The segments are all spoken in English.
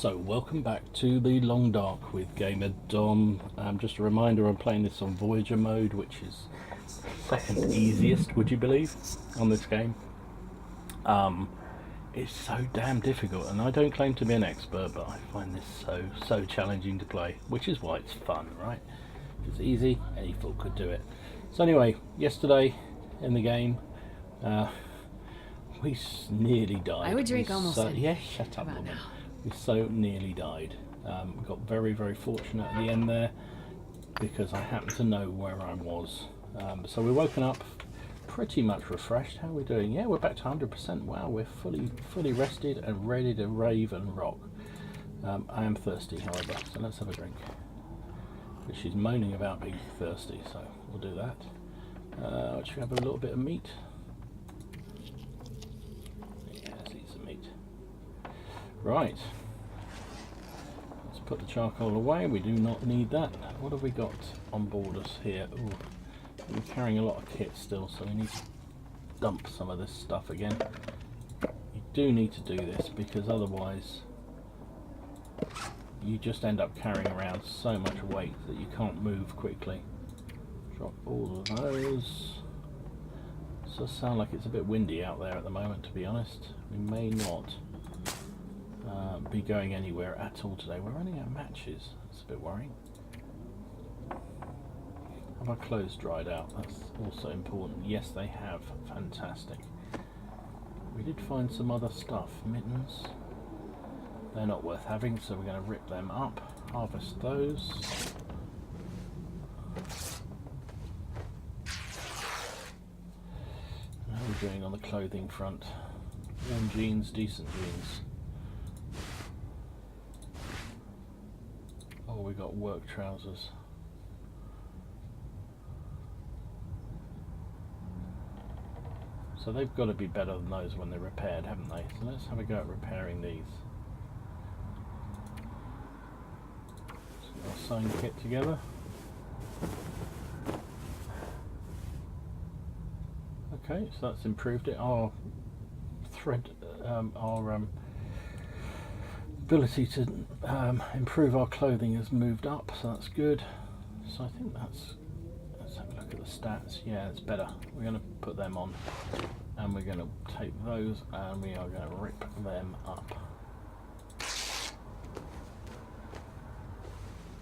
So welcome back to the Long Dark with Gamer Dom. Just a reminder, I'm playing this on Voyager mode, which is second easiest, would you believe, on this game. It's so damn difficult, and I don't claim to be an expert, but I find this so challenging to play, which is why it's fun, right? If it's easy, any fool could do it. So anyway, yesterday in the game, we nearly died. I would drink almost anything. Yeah, shut up, woman. We so nearly died. We got very fortunate at the end there because I happened to know where I was. So we're woken up pretty much refreshed. How are we doing? Yeah, we're back to 100%. Wow, we're fully rested and ready to rave and rock. I am thirsty, however, so let's have a drink. But she's moaning about being thirsty, so we'll do that. Should we have a little bit of meat? Yeah, let's eat some meat. Right, let's put the charcoal away. We do not need that. What have we got on board us here? Ooh, we're carrying a lot of kit still, so we need to dump some of this stuff again. You do need to do this because otherwise you just end up carrying around so much weight that you can't move quickly. Drop all of those. It does sound like it's a bit windy out there at the moment, to be honest. We may not be going anywhere at all today. We're running out of matches. That's a bit worrying. Have our clothes dried out? That's also important. Yes, they have. Fantastic. We did find some other stuff. Mittens. They're not worth having, so we're going to rip them up. Harvest those. How are we doing on the clothing front? Warm jeans, decent jeans. Oh, we got work trousers. So they've got to be better than those when they're repaired, haven't they? So let's have a go at repairing these. So our sewing kit together. Okay, so that's improved it. Our thread, our ability to improve our clothing has moved up, so that's good. So I think that's, let's have a look at the stats. Yeah, it's better. We're going to put them on and we're going to take those and we are going to rip them up.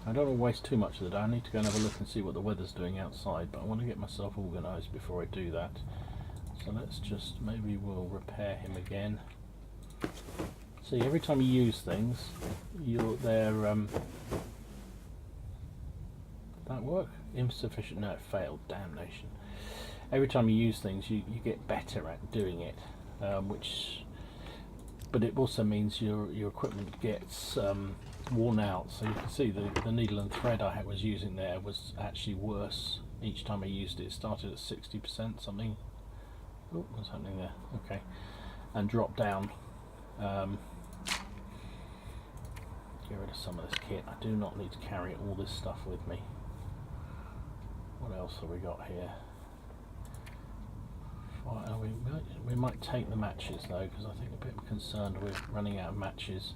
I don't want to waste too much of the day. I need to go and have a look and see what the weather's doing outside, but I want to get myself organised before I do that. So let's just, maybe we'll repair him again. See, every time you use things, they're that work? Insufficient. No, it failed. Damnation. Every time you use things, you get better at doing it, but it also means your equipment gets worn out. So you can see the needle and thread I was using there was actually worse each time I used it. It started at 60% something. Oh, what's happening there? Okay, and dropped down. Get rid of some of this kit. I do not need to carry all this stuff with me. What else have we got here? We might take the matches though, because I think I'm a bit concerned with running out of matches.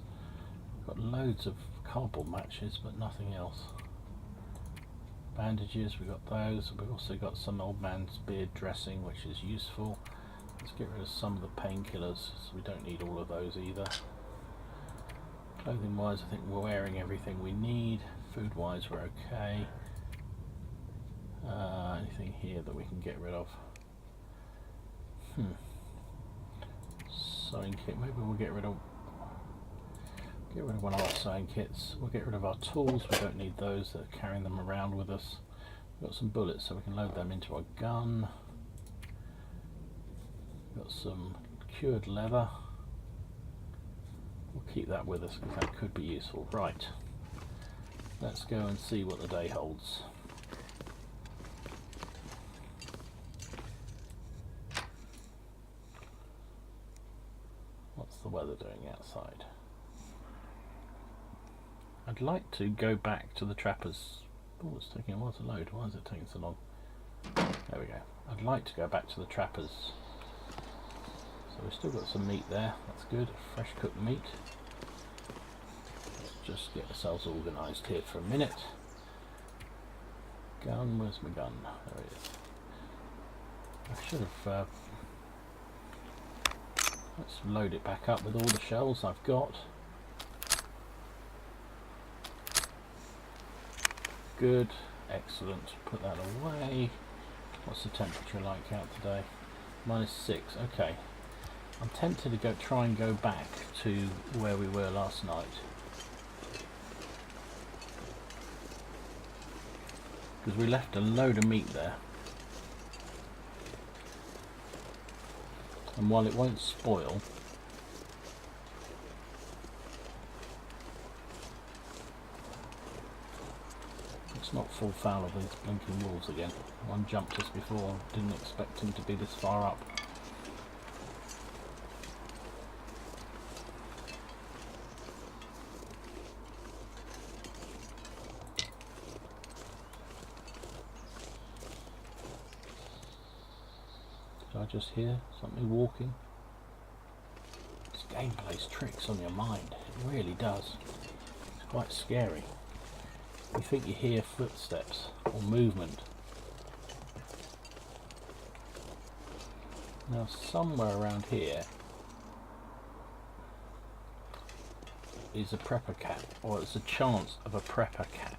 We've got loads of cardboard matches, but nothing else. Bandages, we've got those. We've also got some old man's beard dressing, which is useful. Let's get rid of some of the painkillers, so we don't need all of those either. Clothing wise, I think we're wearing everything we need. Food wise, we're okay. Anything here that we can get rid of? Sewing kit, maybe we'll get rid of one of our sewing kits. We'll get rid of our tools, we don't need those, that are carrying them around with us. We've got some bullets so we can load them into our gun. We've got some cured leather. We'll keep that with us because that could be useful. Right, let's go and see what the day holds. What's the weather doing outside? I'd like to go back to the trappers. Oh, it's taking a while to load. Why is it taking so long? There we go. I'd like to go back to the trappers. So we've still got some meat there. That's good. Fresh cooked meat. just get ourselves organised here for a minute. Gun, where's my gun? There it is. I should have... let's load it back up with all the shells I've got. Good, excellent. Put that away. What's the temperature like out today? -6. Okay. I'm tempted to try and go back to where we were last night, because we left a load of meat there, and while it won't spoil, it's not full foul of these blinking wolves again. One jumped us before, didn't expect him to be this far up. Did I just hear something walking? This game plays tricks on your mind, it really does. It's quite scary. You think you hear footsteps or movement. Now somewhere around here is a prepper cache, or it's a chance of a prepper cache.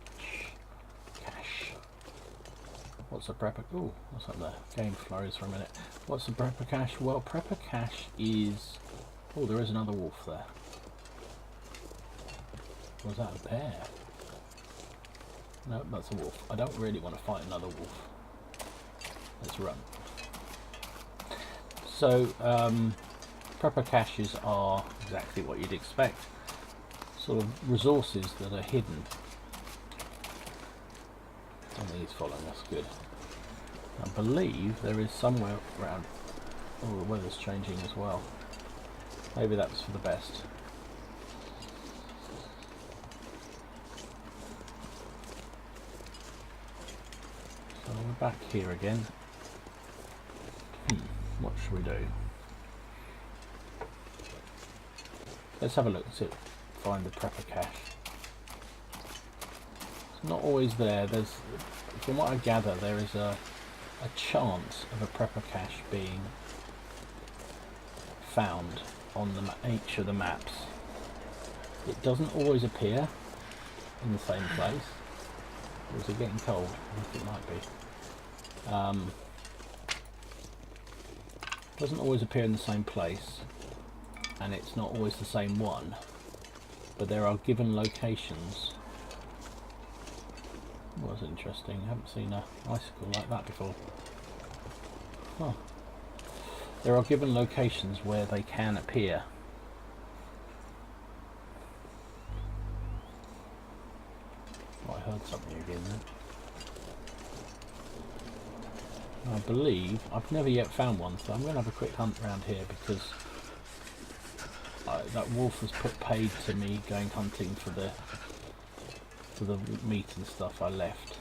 What's a prepper? Ooh, what's up there? Game flurries for a minute. What's a prepper cache? Well, prepper cache is... oh, there is another wolf there. Was that a bear? No, that's a wolf. I don't really want to fight another wolf. Let's run. So, prepper caches are exactly what you'd expect. Sort of resources that are hidden. And he's following us, good. I believe there is somewhere around... oh, the weather's changing as well. Maybe that was for the best. So we're back here again. What should we do? Let's have a look, see, find the prepper cache. It's not always there. There's, from what I gather, there is a chance of a prepper cache being found on each of the maps. It doesn't always appear in the same place. Or is it getting cold? I think it might be. Doesn't always appear in the same place, and it's not always the same one, but there are given locations. Well, that's interesting. I haven't seen an icicle like that before. Huh. There are given locations where they can appear. Oh, I heard something again then. I believe I've never yet found one, so I'm going to have a quick hunt around here, because that wolf has paid to me going hunting for the meat and stuff I left.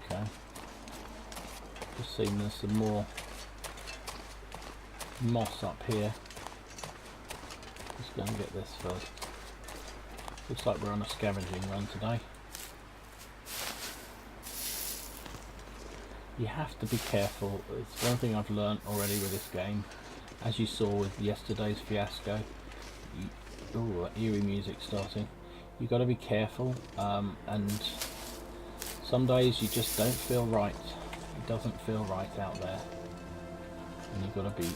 Okay, just seeing there's some more moss up here. Just going to get this first. Looks like we're on a scavenging run today. You have to be careful. It's one thing I've learnt already with this game, as you saw with yesterday's fiasco. Ooh, eerie music starting. You've got to be careful, and some days you just don't feel right. It doesn't feel right out there, and you've got to be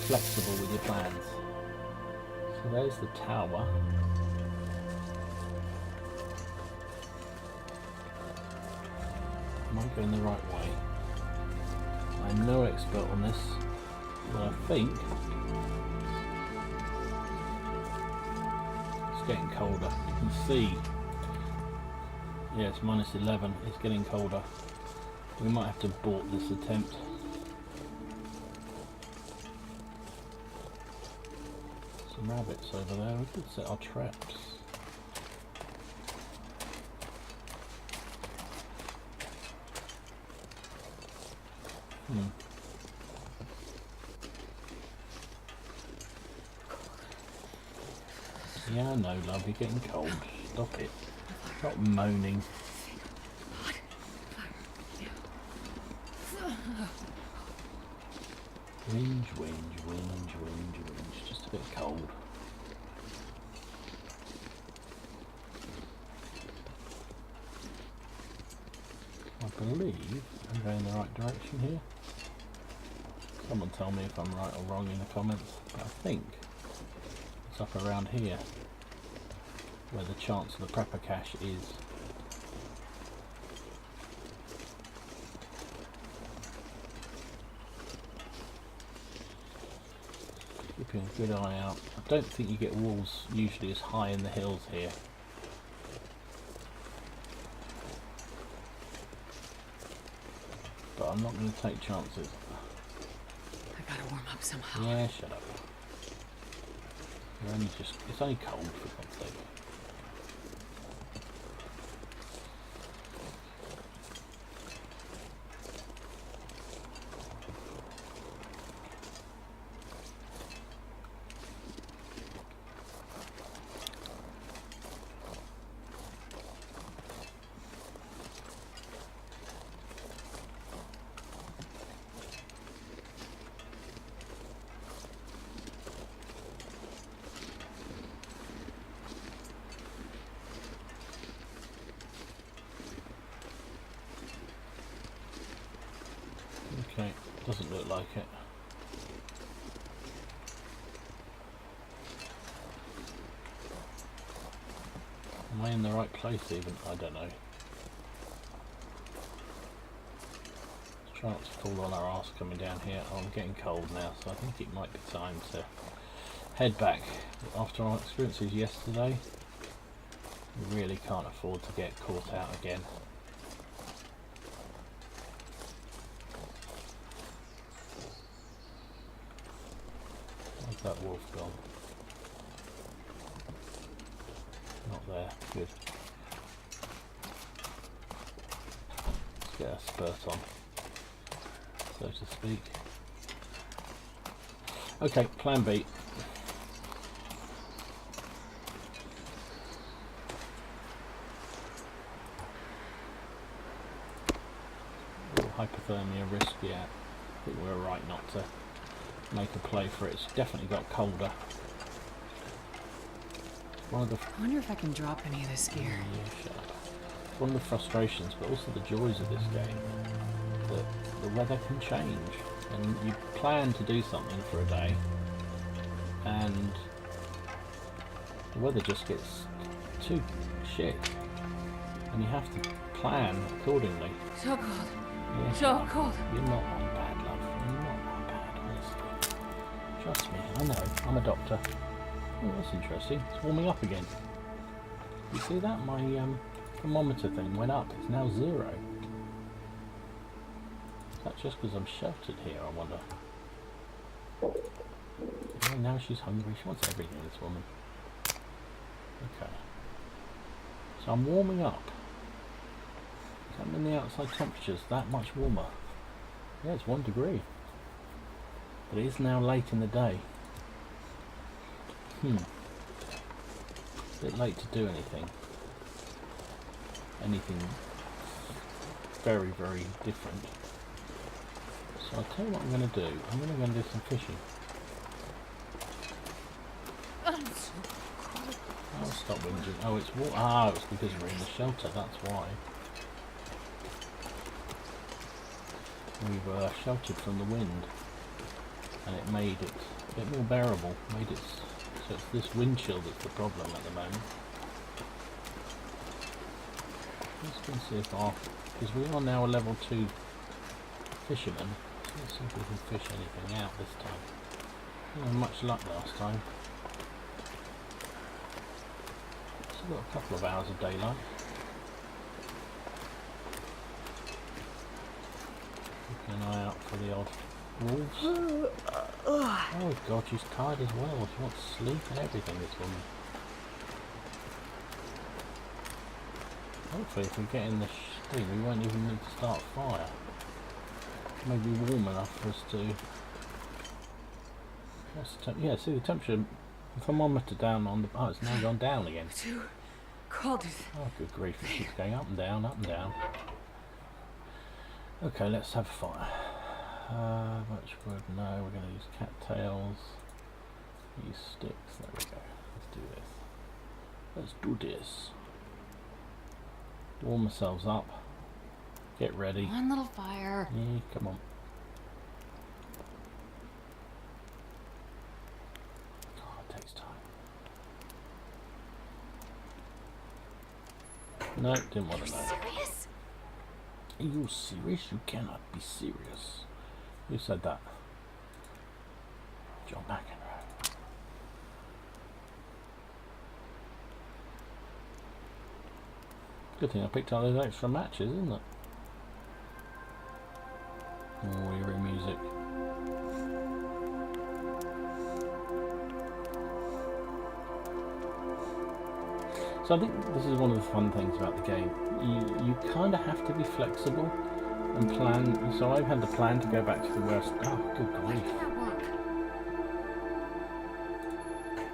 flexible with your plans. So there's the tower. Am I going the right way? I'm no expert on this, but I think it's getting colder. You can see, yeah, it's -11. It's getting colder. We might have to abort this attempt. Some rabbits over there. We could set our traps. Yeah, I know, love, you're getting cold. Stop it. Stop moaning. Whinge, whinge, whinge, whinge, whinge. Just a bit cold. I believe I'm going in the right direction here. Someone tell me if I'm right or wrong in the comments. But I think it's up around here where the chance of the prepper cache is. Keeping a good eye out. I don't think you get wolves usually as high in the hills here. But I'm not going to take chances. I gotta warm up somehow. Yeah, shut up. You're only just, it's only cold for God's sake. Okay, doesn't look like it. Am I in the right place even? I don't know. Chance to fall on our arse coming down here. Oh, I'm getting cold now, so I think it might be time to head back. After our experiences yesterday, we really can't afford to get caught out again. Where's that wolf gone? Not there. Good. Let's get a spurt on, so to speak. Okay, plan B. Hypothermia risk, yeah. I think we're right not to make a play for it. It's definitely got colder. One of the I wonder if I can drop any of this gear. yeah, shut up. One of the frustrations, but also the joys of this game, that the weather can change, and you plan to do something for a day, and the weather just gets too shit, and you have to plan accordingly. So cold. Yeah, So cold. you're not that bad, love. You're not that bad, honestly. Trust me, I know. I'm a doctor. Oh, that's interesting. It's warming up again. You see that? My thermometer thing went up. It's now 0. Is that just because I'm sheltered here, I wonder? Oh, now she's hungry. She wants everything, this woman. Okay. So I'm warming up. Does that mean the outside temperature's that much warmer? Yeah, it's 1 degree. But it is now late in the day. A bit late to do anything. Anything very, very different. So I'll tell you what I'm going to do. I'm going to go and do some fishing. I'll stop whinging. Oh, it's water. Ah, it's because we're in the shelter. That's why. We were sheltered from the wind, and it made it a bit more bearable. Made it so it's this wind chill that's the problem at the moment. Let's go and see if our, because we are now a level 2 fisherman. So let's see if we can fish anything out this time. Didn't have much luck last time. Still got a couple of hours of daylight. Keeping an eye out for the odd wolves. Oh god, she's tired as well. She wants sleep and everything, this woman. Hopefully if we get in the thing, we won't even need to start a fire. Maybe warm enough for us to... What's the yeah, see the temperature If I'm 1 meter down on the... Oh, it's now gone down again. Too cold. Oh, good grief. It keeps going up and down, up and down. Okay, let's have a fire. Much wood? No, we're going to use cattails. Use sticks. There we go. Let's do this. Let's do this. Warm ourselves up. Get ready. One little fire. Yeah, come on. Oh, it takes time. No, didn't want to know. Serious? Are you serious? You cannot be serious. Who said that? John McEnroe. Good thing I picked up those extra matches, isn't it? Oh, eerie music. So I think this is one of the fun things about the game. You kind of have to be flexible and plan. So I've had the plan to go back to the West. Oh, good Why grief. can that work?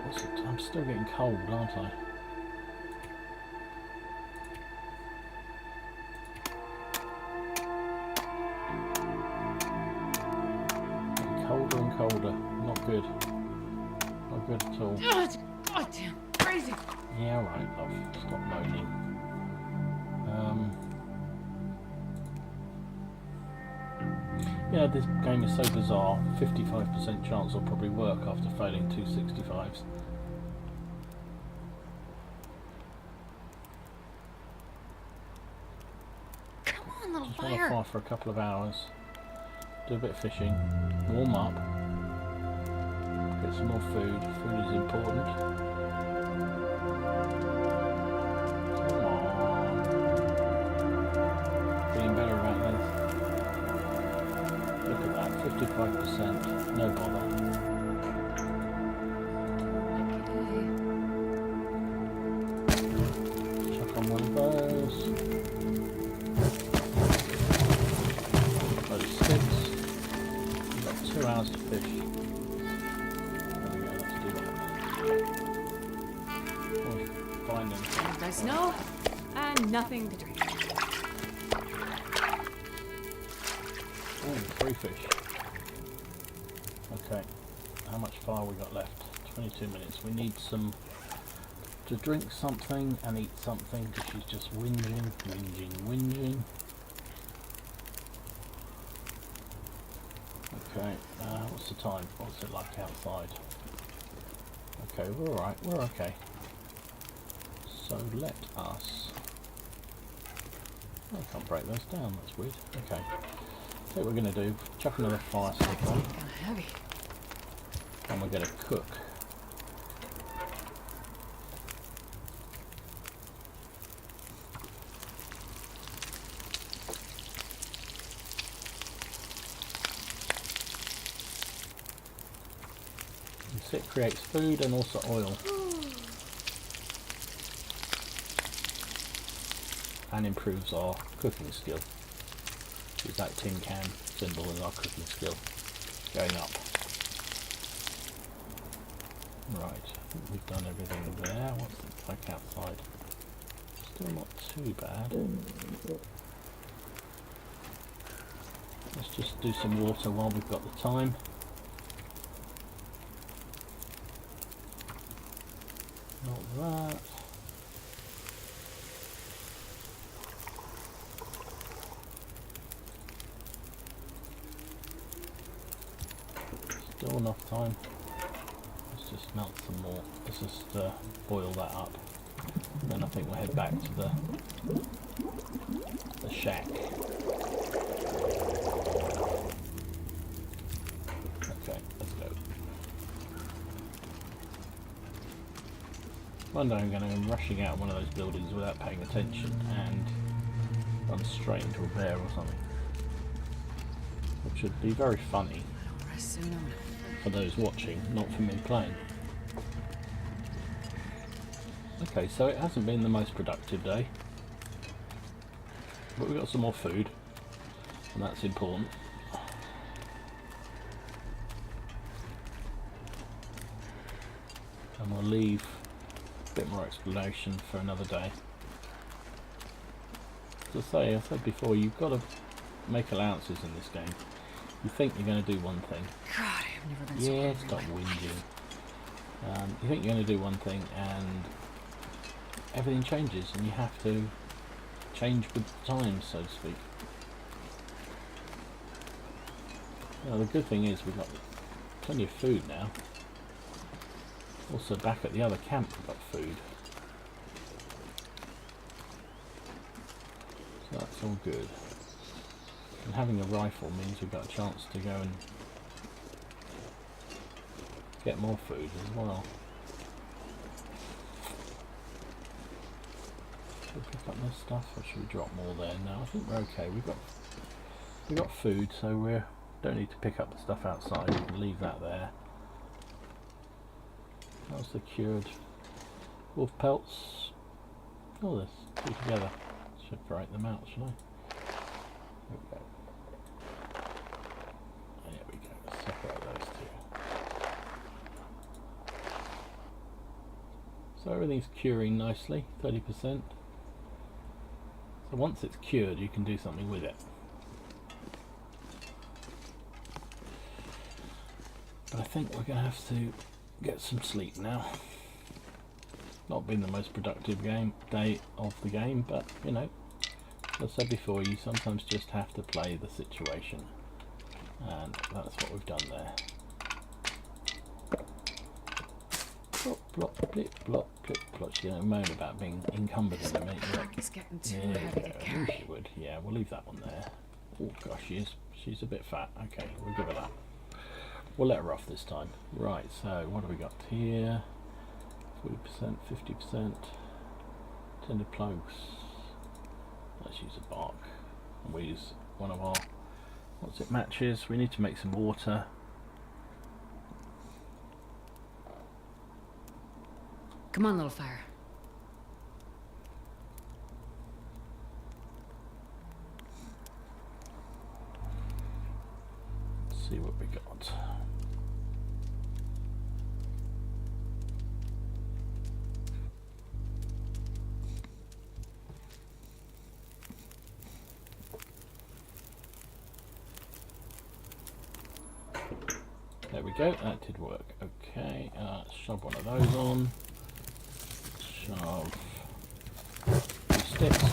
What's it? I'm still getting cold, aren't I? Getting colder and colder. Not good. Not good at all. God damn, crazy. Yeah, right, love. Stop moaning. Yeah, this game is so bizarre. 55% chance will probably work after failing 265s. Come on, little Just want to fire. fire for a couple of hours. Do a bit of fishing. Warm up. Get some more food. Food is important. Come on. Feeling better about this. Look at that, 55%, no bother. Chuck on one of those. Those sticks. We've got 2 hours to fish. There we go, let's do that. Oh, find them. No snow and nothing to drink. Ooh, 3 fish. Okay, how much fire we got left? 22 minutes. We need some to drink something and eat something because she's just whinging, whinging, whinging. Okay, what's the time? What's it like outside? Okay, we're alright, we're okay. So let us... I can't break those down, that's weird. Okay. What we're going to do, chuck another fire stick on, Kind of heavy. and we're going to cook. And it creates food and also oil. And improves our cooking skill. Is that tin can symbol in our cooking skill going up. Right, I think we've done everything there. What's it like outside? Still not too bad. Let's just do some water while we've got the time. Not that. Still enough time. Let's just melt some more. Let's just boil that up. And then I think we'll head back to the shack. Okay, let's go. One day I'm going to go rushing out of one of those buildings without paying attention and run straight into a bear or something. Which would be very funny Rest soon. for those watching, not for me playing. Okay, so it hasn't been the most productive day, but we've got some more food, and that's important. and we'll leave a bit more exploration for another day. As I said before, you've got to make allowances in this game. You think you're going to do one thing. God, I've never been so Yeah, hungry. stop whinging. You think you're going to do one thing and everything changes and you have to change with the times, so to speak. Well, the good thing is we've got plenty of food now. Also back at the other camp we've got food. So that's all good. And having a rifle means we've got a chance to go and get more food as well. Should we pick up this stuff or should we drop more there? No, I think we're okay. We've got food, so we don't need to pick up the stuff outside. We can leave that there. How's the cured wolf pelts? Oh, there's two together. Separate them out, shall I? There we go. There we go. Separate those two. So everything's curing nicely, 30%. So once it's cured, you can do something with it. But I think we're going to have to get some sleep now. Not been the most productive day of the game, but you know, as I said before, you sometimes just have to play the situation, and that's what we've done there. Plop, plop, blip, plop, blip, plop. She don't moan about being encumbered in a minute. It's getting too Yeah, heavy to I wish carry. she would. Yeah, we'll leave that one there. Oh gosh, she's a bit fat. Okay, we'll give her that. We'll let her off this time. Right, so what have we got here? 40%, 50%. Tended plugs. Let's use a bark. And we use one of our, what's it, matches. We need to make some water. Come on, little fire. Let's see what we got. There we go, that did work. Okay, shove one of those on. Shove 2 sticks,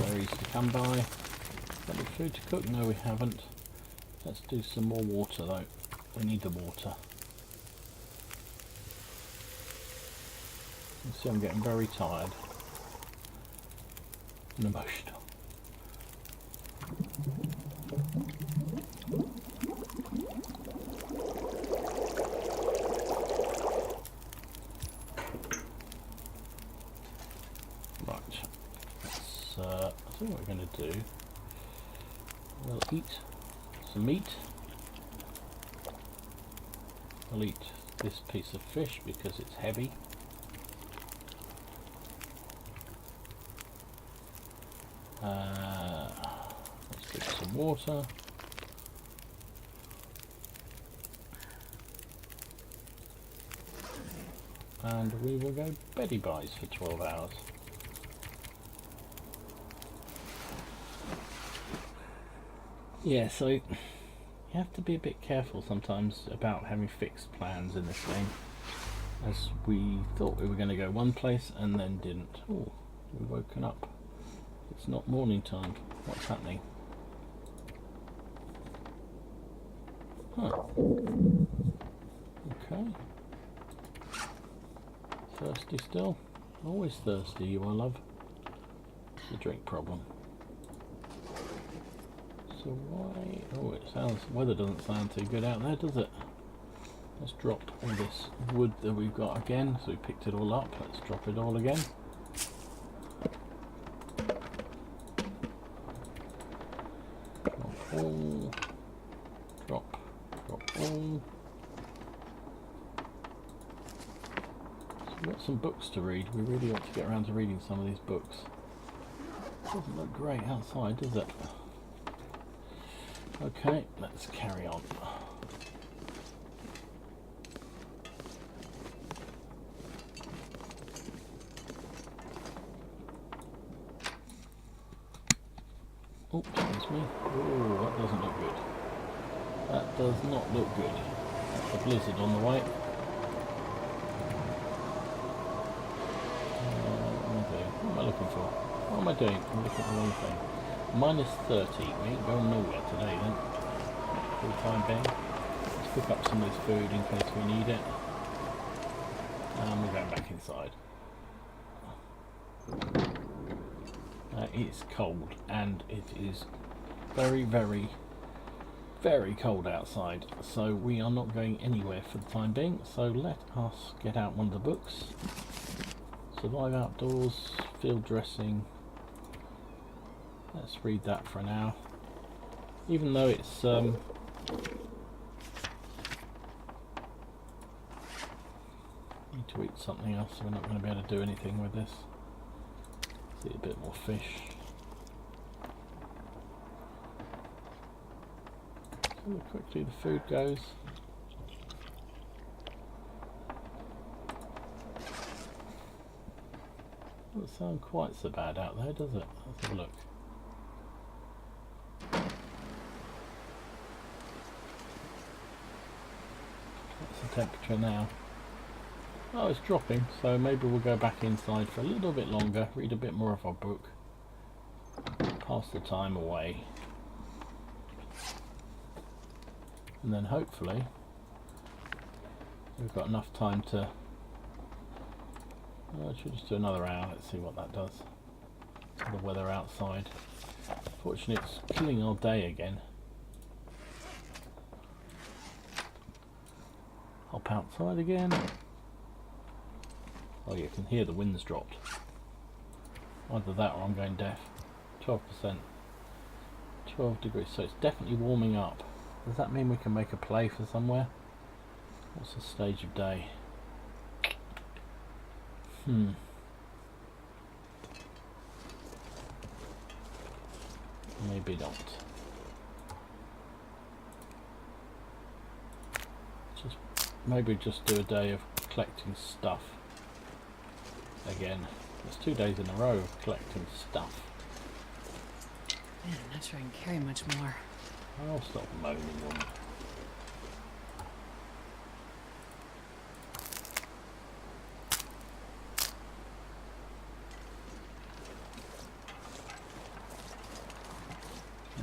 they're easy to come by. Got any food to cook? No, we haven't. Let's do some more water though. We need the water. You see, I'm getting very tired and emotional. I think what we're going to do, we'll eat some meat. We'll eat this piece of fish because it's heavy. Let's get some water. And we will go beddy buys for 12 hours. Yeah, so you have to be a bit careful sometimes about having fixed plans in this game, as we thought we were going to go one place and then didn't. Oh, we've woken up. It's not morning time. What's happening? Huh. Okay. Thirsty still? Always thirsty, you are, love. It's a drink problem. So why? Oh, it sounds. Weather doesn't sound too good out there, does it? Let's drop all this wood that we've got again. So we picked it all up. Let's drop it all again. Drop all. Drop. Drop all. So we've got some books to read. We really ought to get around to reading some of these books. Doesn't look great outside, does it? Okay, let's carry on. Excuse me. Oh, that doesn't look good. That does not look good. That's a blizzard on the way. What am I looking for? What am I doing? I'm looking at the wrong thing. -30. We ain't going nowhere today then. For the time being. Let's pick up some of this food in case we need it. And we're going back inside. It's cold and it is very, very, very cold outside. So we are not going anywhere for the time being. So let us get out one of the books. Survive outdoors, field dressing. Let's read that for now. Even though it's need to eat something else, so we're not going to be able to do anything with this. See a bit more fish. See how quickly the food goes. Doesn't sound quite so bad out there, does it? Let's have a look. What's the temperature now? Oh, it's dropping, so maybe we'll go back inside for a little bit longer, read a bit more of our book, pass the time away, and then hopefully we've got enough time to I should just do another hour. Let's see what that does. The weather outside. Fortunately, it's killing our day again. Hop outside again. Oh, you can hear the wind's dropped. Either that or I'm going deaf. 12%. 12 degrees. So it's definitely warming up. Does that mean we can make a play for somewhere? What's the stage of day? Maybe not. Maybe just do a day of collecting stuff. Again, it's 2 days in a row of collecting stuff. Man, I'm not sure I can carry much more. I'll stop moaning, woman.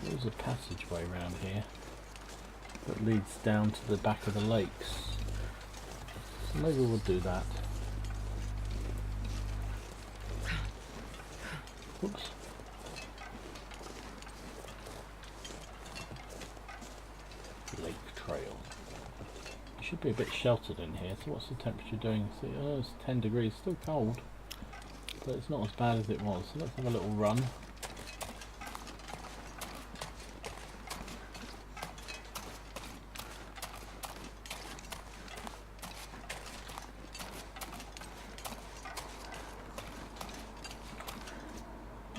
There's a passageway around here that leads down to the back of the lakes. So maybe we'll do that. Whoops. Lake trail. You should be a bit sheltered in here. So what's the temperature doing? See, oh, it's 10 degrees. Still cold, but it's not as bad as it was. So let's have a little run.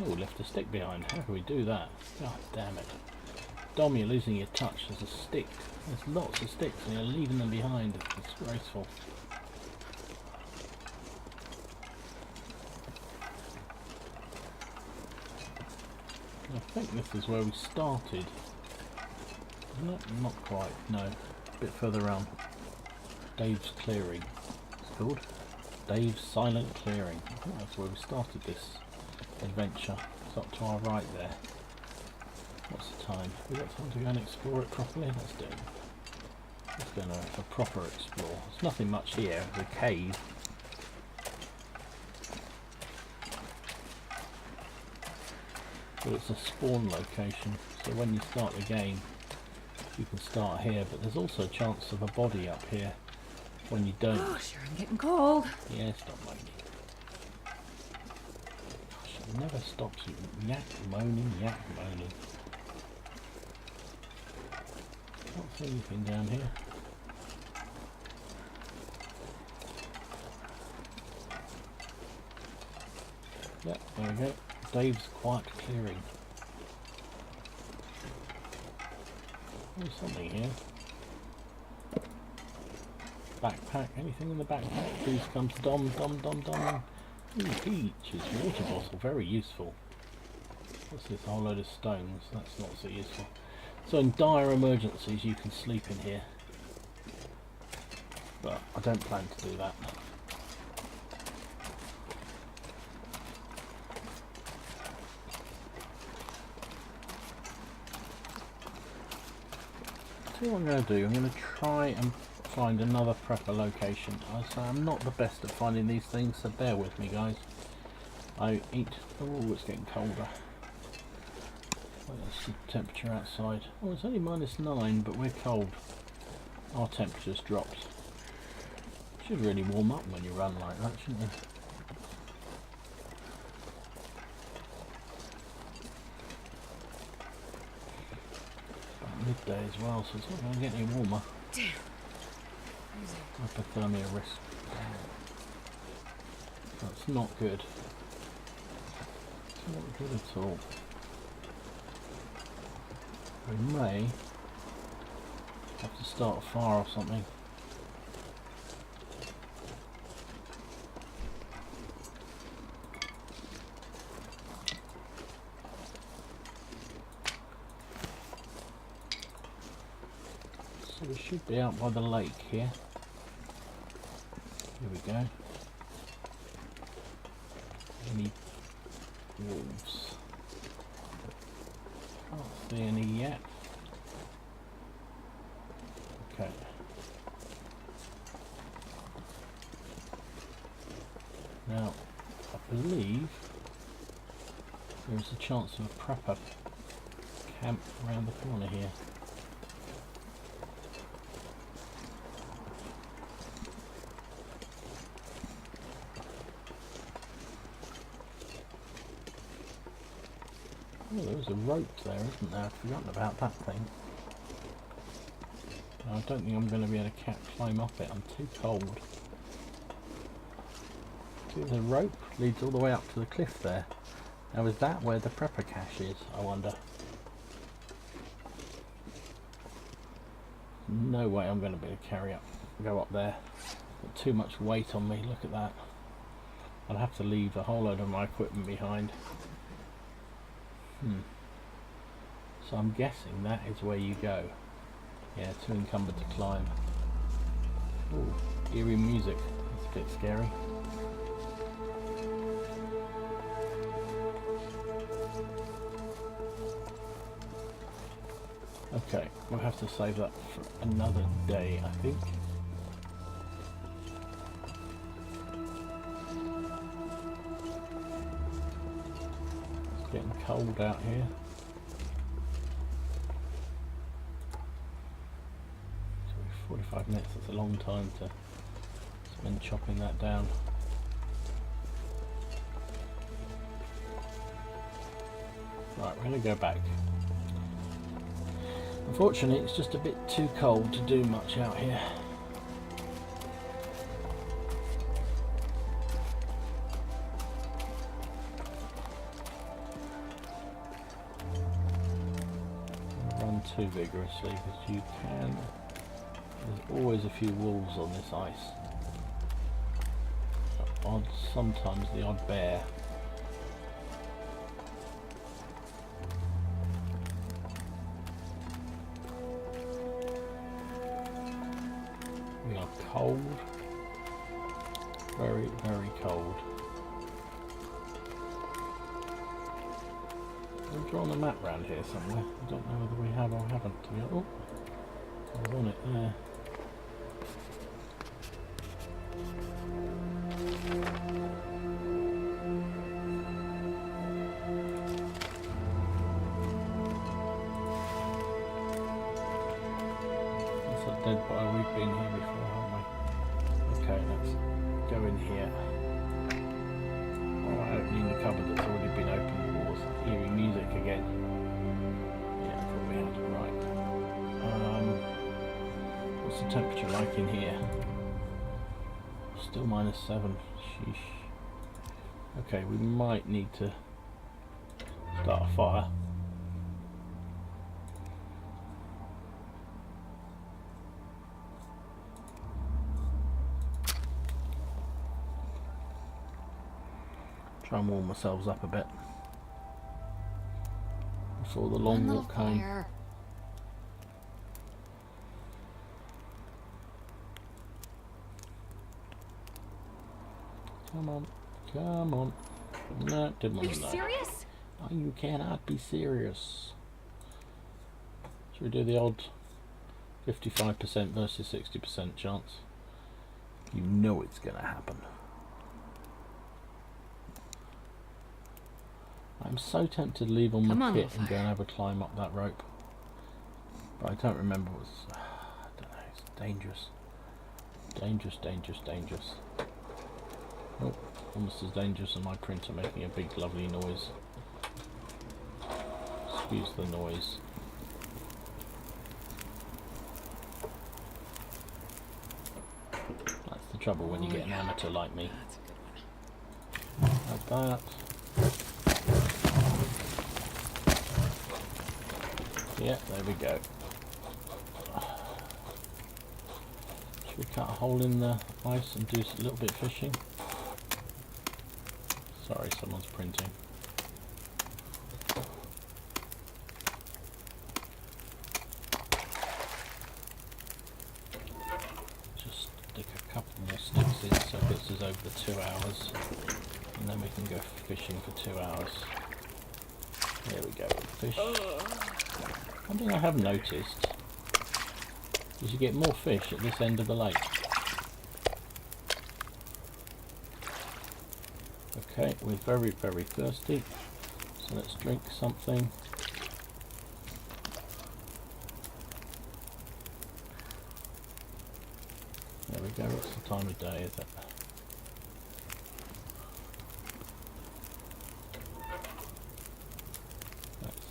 Oh, left a stick behind. How can we do that? God damn it. Dom, you're losing your touch. There's a stick. There's lots of sticks and you're leaving them behind. It's disgraceful. I think this is where we started. Not quite, no. A bit further around. Dave's Clearing. It's called Dave's Silent Clearing. I think that's where we started this adventure. It's up to our right there. What's the time? We got time to go and explore it properly? Let's do it. Let's go and have a proper explore. There's nothing much here. There's a cave. But it's a spawn location, so when you start the game you can start here, but there's also a chance of a body up here when you don't. Oh, sure, I'm getting cold. Yeah, stop moaning. It never stops. Yak moaning, yak moaning. Can't see anything down here. Yep, there we go. Dave's Quiet Clearing. There's something here. Backpack. Anything in the backpack? Please come to Dom. Ooh, peaches. Water bottle. Very useful. What's this? A whole load of stones. That's not so useful. So in dire emergencies you can sleep in here. But I don't plan to do that. So what I'm going to do, I'm going to try and find another prepper location. I say I'm not the best at finding these things, so bear with me guys. I eat. Oh, it's getting colder. What's the temperature outside? Oh, it's only -9, but we're cold. Our temperature's dropped. Should really warm up when you run like that, shouldn't you? About midday as well, so it's not going to get any warmer. Damn. Hypothermia risk. That's not good. It's not good at all. We may have to start a fire or something. So we should be out by the lake here. Here we go. Any wolves? Can't see any yet. Okay. Now, I believe there is a chance of a prepper camp around the corner here. Oh, there was a rope there, isn't there? I've forgotten about that thing. I don't think I'm going to be able to climb up it. I'm too cold. See, the rope leads all the way up to the cliff there. Now, is that where the prepper cache is, I wonder? No way I'm going to be able to go up there. Got too much weight on me, look at that. I'll have to leave a whole load of my equipment behind. So I'm guessing that is where you go. Yeah, too encumbered to climb. Ooh, eerie music. That's a bit scary. Okay, we'll have to save that for another day, I think. It's getting cold out here. 45 minutes, that's a long time to spend chopping that down. Right, we're going to go back. Unfortunately, it's just a bit too cold to do much out here. Don't run too vigorously because you can. There's always a few wolves on this ice. Sometimes the odd bear. We are cold. Very, very cold. I've drawn a map around here somewhere. I don't know whether we have or haven't. To be honest. Oh, I was on it there. Dead body, we've been here before, haven't we? Okay, let's go in here. Oh, opening the cupboard that's already been opened. What was hearing music again? Yeah, I thought we had it right. What's the temperature like in here? Still -7. Sheesh. Okay, we might need to start a fire. Try and warm ourselves up a bit. before the One long little walk home. fire. Come on, come on. No, didn't Are want you to know. serious? Oh, you cannot be serious. Should we do the odd 55% versus 60% chance? You know it's going to happen. I'm so tempted to leave on Come my on, kit little and go fire. and have a climb up that rope. But I don't remember what's... I don't know, it's dangerous. Dangerous, dangerous, dangerous. Oh, almost as dangerous as my printer making a big lovely noise. Excuse the noise. That's the trouble when you get an amateur like me. That's a good one. Like that. Yeah, there we go. Should we cut a hole in the ice and do a little bit of fishing? Sorry, someone's printing. Just stick a couple more sticks in so it gets us over the 2 hours, and then we can go fishing for 2 hours. There we go, fish. One thing I have noticed is you get more fish at this end of the lake. Okay, we're very, very thirsty, so let's drink something. There we go, what's the time of day, is it? Let's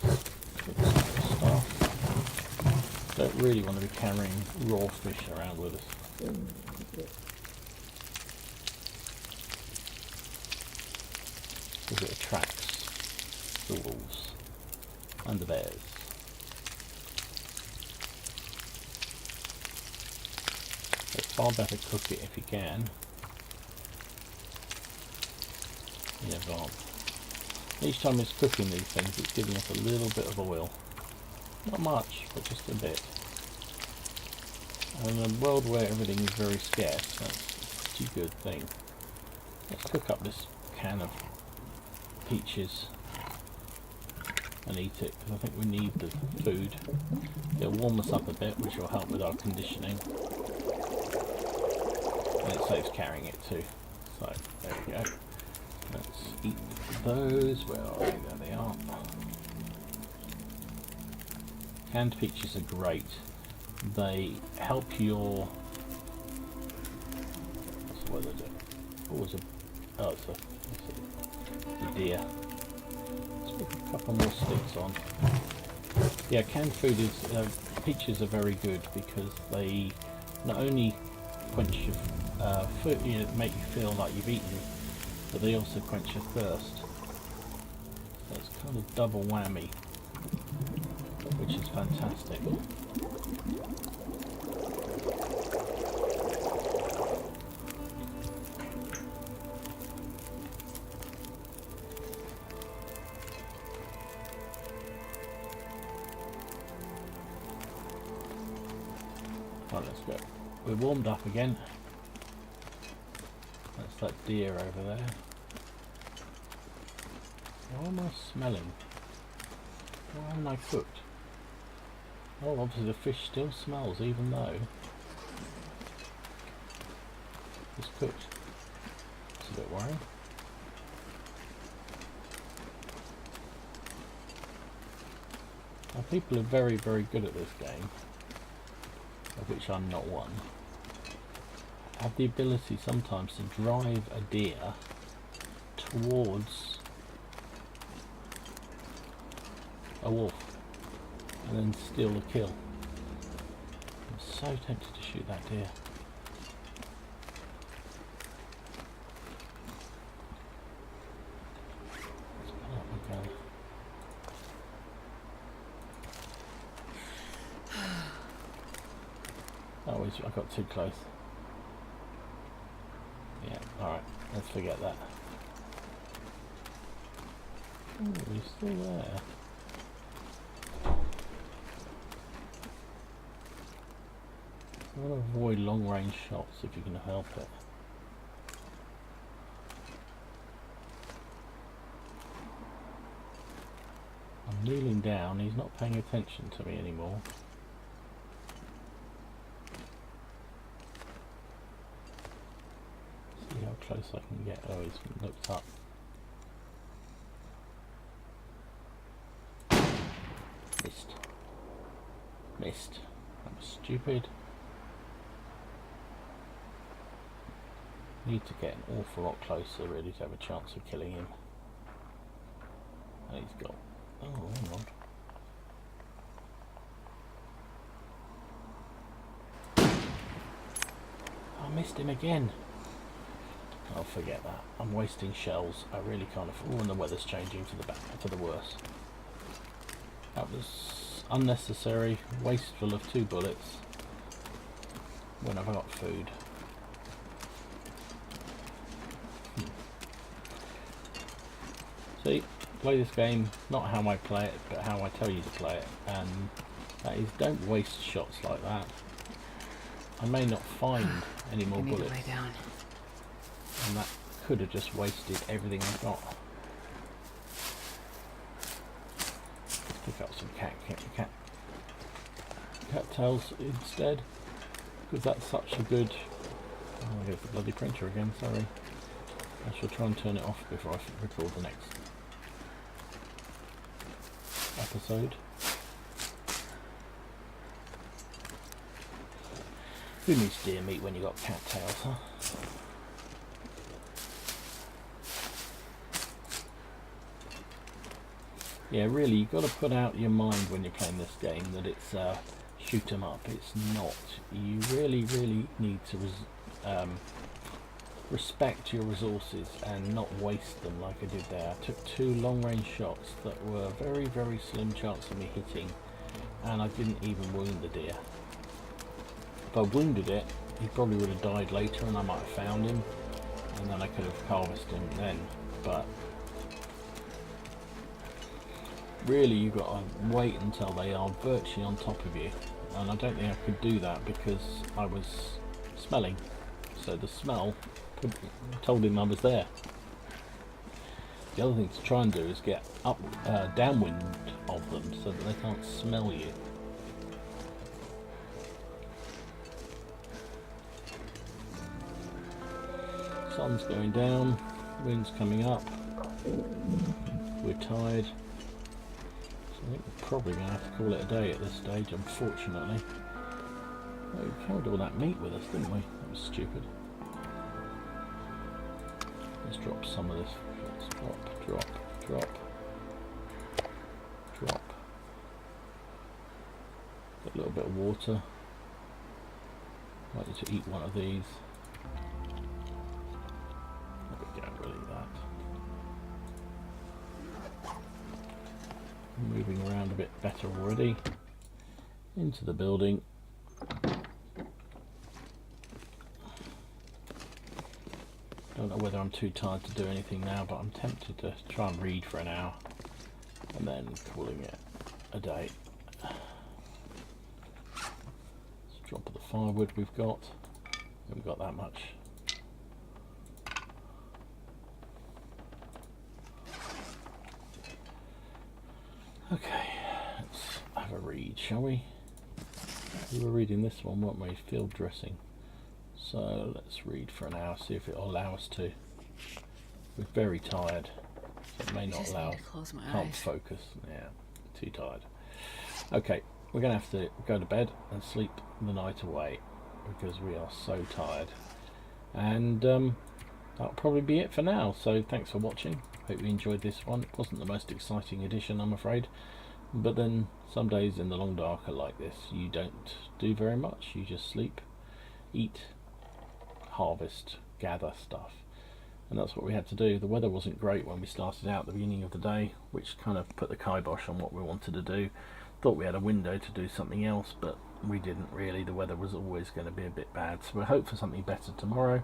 put some stuff. Don't really want to be carrying raw fish around with us. Because it attracts the wolves and the bears. It's far better cook it if you can in advance. Each time it's cooking these things, it's giving us a little bit of oil. Not much, but just a bit. And in a world where everything is very scarce, that's a pretty good thing. Let's cook up this can of peaches and eat it, because I think we need the food. It'll warm us up a bit, which will help with our conditioning. And it saves carrying it too. So, there we go. Let's eat those. Where are they? There they are. Canned peaches are great. They help your... What's the weather do? Oh, it's a deer. Let's put a couple more sticks on. Yeah, canned food is... peaches are very good because they not only quench your food, make you feel like you've eaten, but they also quench your thirst. So it's kind of double whammy, which is fantastic. Right, let's go. We're warmed up again. That's that deer over there. What am I smelling? Why haven't I cooked? Oh, obviously the fish still smells even though it's cooked. It's a bit worrying. Now, people are very, very good at this game, of which I'm not one, have the ability sometimes to drive a deer towards a wolf and then steal the kill. I'm so tempted to shoot that deer. Let's pull out my gun. Oh, I got too close. Yeah, alright, let's forget that. Oh, he's still there. I want to avoid long range shots if you can help it. I'm kneeling down, he's not paying attention to me anymore. See how close I can get. Oh, he's looked up. Missed. Missed. That was stupid. Need to get an awful lot closer really to have a chance of killing him. And he's got... Oh, hang on. I missed him again. I'll forget that. I'm wasting shells. I really can't afford... Oh, and the weather's changing for the worse. That was unnecessary, wasteful of 2 bullets. When have I got food? See, play this game not how I play it, but how I tell you to play it, and that is, don't waste shots like that. I may not find any more bullets, and that could have just wasted everything I've got. Pick up some cattails instead, because that's such a good... Oh, I'll go for the bloody printer again, sorry. I shall try and turn it off before I record the next episode. Who needs deer meat when you got cattails, huh? Yeah, really, you've got to put out your mind when you're playing this game that it's shoot 'em up. It's not. You really, really need to respect your resources and not waste them like I did there. I took 2 long-range shots that were very, very slim chance of me hitting, and I didn't even wound the deer. If I wounded it, he probably would have died later and I might have found him, and then I could have harvested him then. But really, you've got to wait until they are virtually on top of you, and I don't think I could do that because I was smelling, so the smell told him I was there. The other thing to try and do is get up downwind of them so that they can't smell you. Sun's going down, wind's coming up, we're tired. I think we're probably going to have to call it a day at this stage, unfortunately. Oh, we carried all that meat with us, didn't we? That was stupid. Let's drop some of this. Let's drop, drop, drop, drop. Get a little bit of water. I'd like you to eat one of these. There we go, we'll eat that. Moving around a bit better already. Into the building. Don't know whether I'm too tired to do anything now, but I'm tempted to try and read for an hour and then calling it a day. Let's drop the firewood we've got. Haven't got that much. Okay, let's have a read, shall we? We were reading this one, weren't we? Field dressing. So let's read for an hour, see if it'll allow us to. We're very tired, so it may not allow us. Can't focus. Yeah, too tired. Okay, we're going to have to go to bed and sleep the night away because we are so tired. And that'll probably be it for now. So thanks for watching. Hope you enjoyed this one. It wasn't the most exciting edition, I'm afraid. But then some days in the long dark are like this. You don't do very much. You just sleep, eat, harvest, gather stuff, and that's what we had to do. The weather wasn't great when we started out at the beginning of the day, which kind of put the kibosh on what we wanted to do. Thought we had a window to do something else, but we didn't really. The weather was always going to be a bit bad, so we'll hope for something better tomorrow.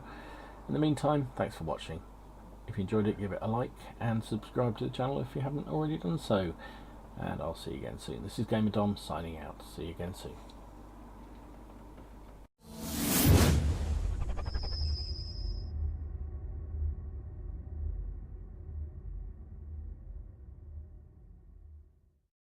In the meantime, thanks for watching. If you enjoyed it, give it a like and subscribe to the channel if you haven't already done so, and I'll see you again soon. This is Gamer Dom signing out. See you again soon.